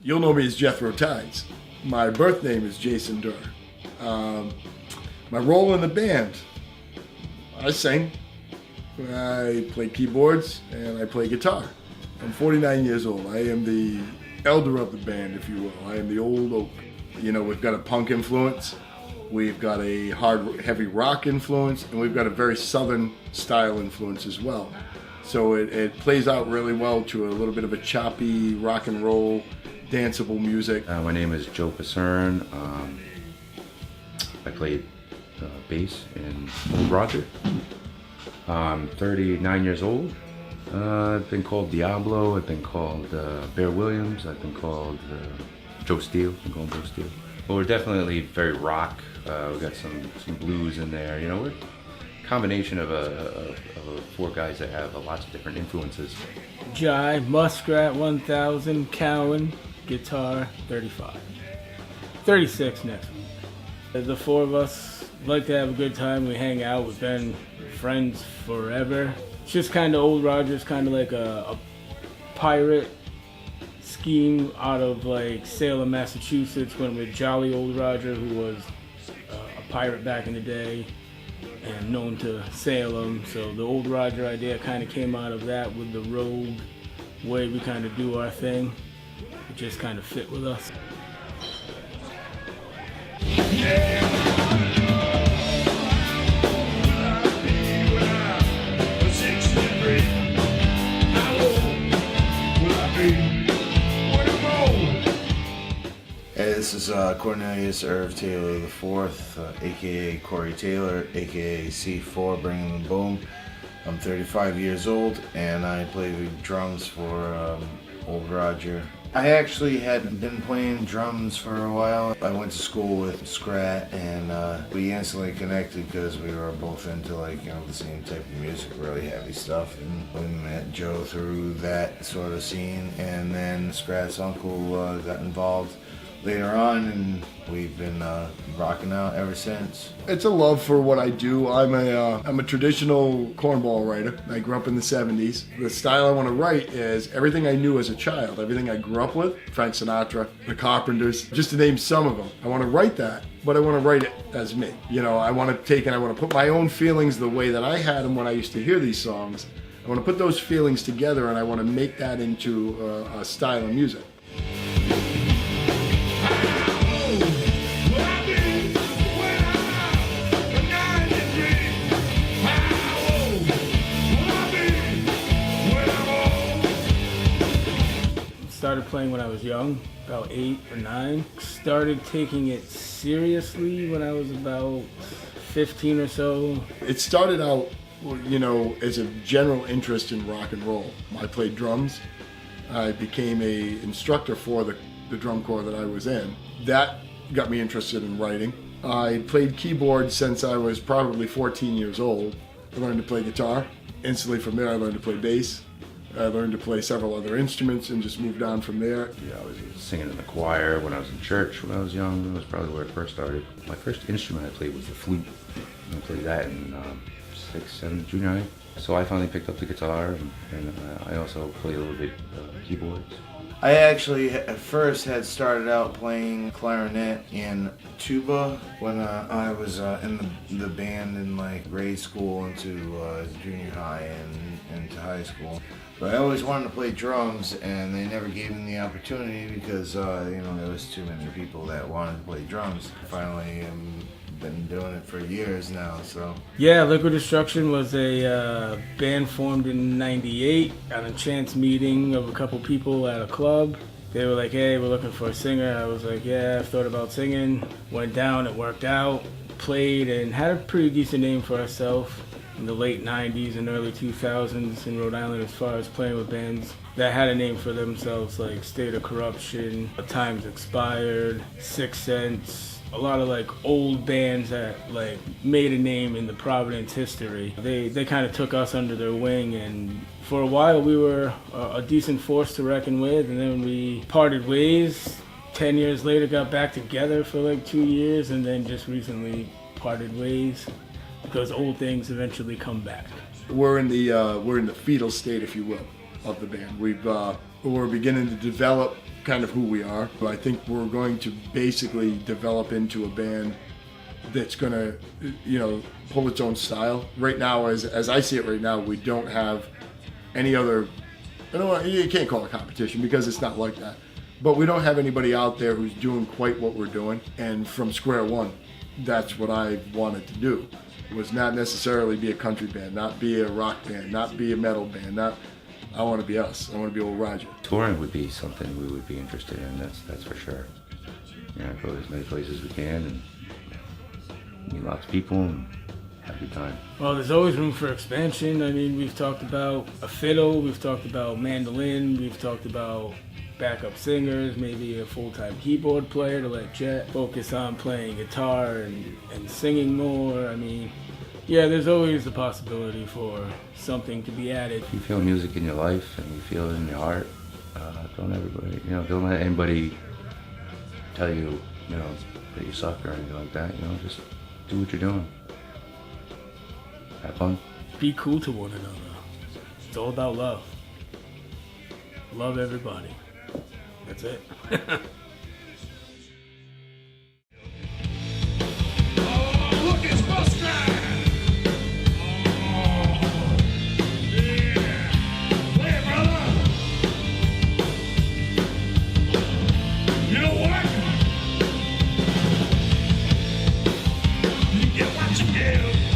You'll know me as Jethro Tides. My birth name is Jason Durr. My role in the band, I sing, I play keyboards, and I play guitar. I'm 49 years old. I am the elder of the band, if you will. I am the old oak. You know, we've got a punk influence, we've got a hard, heavy rock influence, and we've got a very southern style influence as well. So it plays out really well to a little bit of a choppy rock and roll, danceable music. My name is Joe Pacern. I played bass in Old Roger. I'm 39 years old. I've been called Diablo, I've been called Bear Williams, I've been called Joe Steele. I'm called Joe Steele. Well, we're definitely very rock. We've got some blues in there. You know, we're a combination of four guys that have lots of different influences. Jai, Muskrat 1000, Cowan, guitar 35. 36 next week. The four of us like to have a good time. We hang out. We've been friends forever. It's just kind of Old Roger's kind of like a pirate scheme out of like Salem, Massachusetts, went with Jolly Old Roger, who was a pirate back in the day and known to Salem. So the Old Roger idea kind of came out of that with the rogue way we kind of do our thing. It just kind of fit with us. Hey, this is Cornelius Irv Taylor IV, aka Corey Taylor, aka C4, bringing the boom. I'm 35 years old and I play the drums for Old Roger. I actually had been playing drums for a while. I went to school with Scrat and we instantly connected because we were both into the same type of music, really heavy stuff. And we met Joe through that sort of scene, and then Scrat's uncle got involved later on, and we've been rocking out ever since. It's a love for what I do. I'm a traditional cornball writer. I grew up in the 70s. The style I want to write is everything I knew as a child, everything I grew up with, Frank Sinatra, the Carpenters, just to name some of them. I want to write that, but I want to write it as me. You know, I want to take and I want to put my own feelings the way that I had them when I used to hear these songs. I want to put those feelings together and I want to make that into a style of music. Started playing when I was young, about 8 or 9. Started taking it seriously when I was about 15 or so. It started out, you know, as a general interest in rock and roll. I played drums. I became an instructor for the drum corps that I was in. That got me interested in writing. I played keyboard since I was probably 14 years old. I learned to play guitar. Instantly from there I learned to play bass. I learned to play several other instruments and just moved on from there. Yeah, I was singing in the choir when I was in church when I was young. That was probably where it first started. My first instrument I played was the flute. I played that in 6th, 7th, junior high. So I finally picked up the guitar, and I also play a little bit keyboards. I actually at first had started out playing clarinet and tuba when I was in the band in grade school into junior high and into high school. But I always wanted to play drums, and they never gave me the opportunity because there was too many people that wanted to play drums. Finally, been doing it for years now, so. Yeah, Liquid Destruction was a band formed in '98 on a chance meeting of a couple people at a club. They were like, hey, we're looking for a singer. I was like, yeah, I've thought about singing. Went down, it worked out. Played and had a pretty decent name for ourselves in the late '90s and early 2000s in Rhode Island as far as playing with bands that had a name for themselves, like State of Corruption, Times Expired, Sixth Sense. A lot of old bands that made a name in the Providence history. They kind of took us under their wing, and for a while we were a decent force to reckon with, and then we parted ways. 10 years later got back together for 2 years, and then just recently parted ways because old things eventually come back. We're in the fetal state, if you will, of the band. We're beginning to develop kind of who we are. I think we're going to basically develop into a band that's going to, pull its own style. Right now, as I see it right now, we don't have any other, you can't call it competition because it's not like that. But we don't have anybody out there who's doing quite what we're doing. And from square one, that's what I wanted to do. Was not necessarily be a country band, not be a rock band, not be a metal band. I want to be us. I want to be old Roger. Touring would be something we would be interested in. That's for sure. Go as many places as we can and meet lots of people and have a good time. Well, there's always room for expansion. I mean, we've talked about a fiddle, we've talked about mandolin, we've talked about backup singers, maybe a full-time keyboard player to let Jet focus on playing guitar and singing more. I mean, yeah, there's always the possibility for something to be added. If you feel music in your life and you feel it in your heart, don't let anybody tell you, that you suck or anything like that. Just do what you're doing. Have fun. Be cool to one another. It's all about love. Love everybody. That's it. You get what you give.